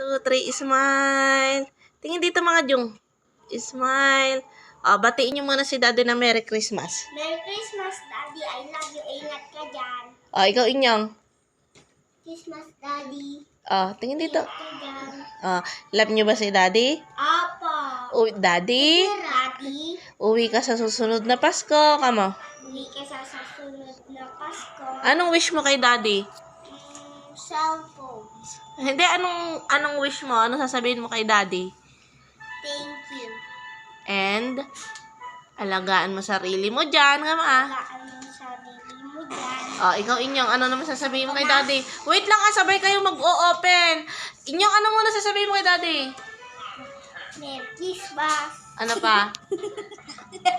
2, 3, smile. Tingin dito mga Jung. Smile. Batiin niyo muna si Daddy na Merry Christmas. Merry Christmas, Daddy. I love you. Ingat ka dyan. Ikaw Inyong. Christmas, Daddy. Tingin dito. Ingat ka dyan. Love niyo ba si Daddy? Apo. Daddy? Daddy. Uwi ka sa susunod na Pasko. Kamo. Uwi ka sa susunod na Pasko. Anong wish mo kay Daddy? Cellphone. Hindi, anong wish mo? Ano sasabihin mo kay Daddy? Thank you. And, alagaan mo sarili mo dyan, kama Alagaan mo sarili mo dyan. ikaw Inyong, ano naman sasabihin mo kay Daddy? Wait lang sabay kayo mag-o-open. Inyong, ano muna sasabihin mo kay Daddy? Merry Christmas. Ano pa? Hindi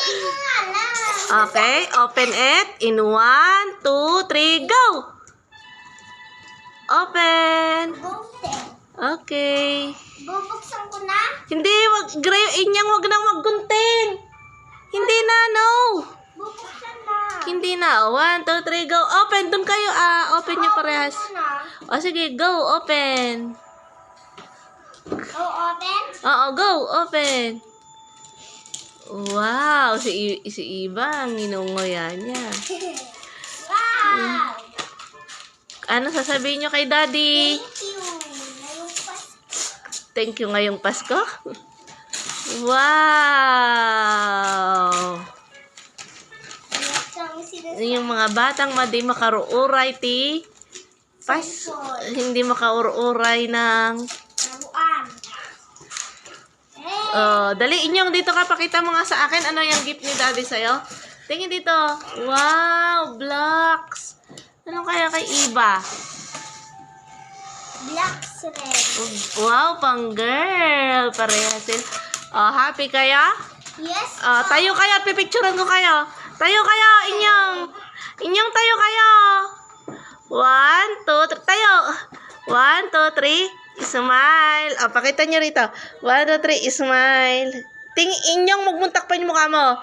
ko alam. Okay, open it. In 1, 2, 3, go! Open. Gunting. Okay. Bubuksan ko na. Hindi, Inyong, wag nang maggunting. Hindi na, no. Bubuksan na. Hindi na. 1, 2, 3, go. Open. Doon kayo. Open nyo parehas. Open ko na. Sige, go. Open. Open? Oo, go. Open. Wow. Si Iba, ang inungoyan niya. Wow. Ano sasabihin nyo kay Daddy? Thank you. Thank you ngayong Ngayong Pasko. Pasko. Wow. Yung mga batang madi makaruuray ti hindi makaururay ng Laruan. dali Inyong dito ka, pakita mo nga sa akin ano yung gift ni Daddy sa'yo. Tingin dito. Wow, blocks. Ano kaya kay Iba? Black red. Wow, pang girl. Parehas din. Happy kaya? Yes. Tayo kaya, pipicturean ko kayo. Tayo kayo, Inyong. Inyong, tayo kayo. 1, 2, 3. Tayo. 1, 2, 3. Smile. Pakita nyo rito. 1, 2, 3. Smile. Inyong, magmuntak pa yung mukha mo.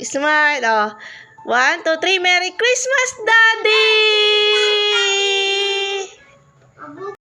Smile. 1, 2, 3. Merry Christmas, Daddy!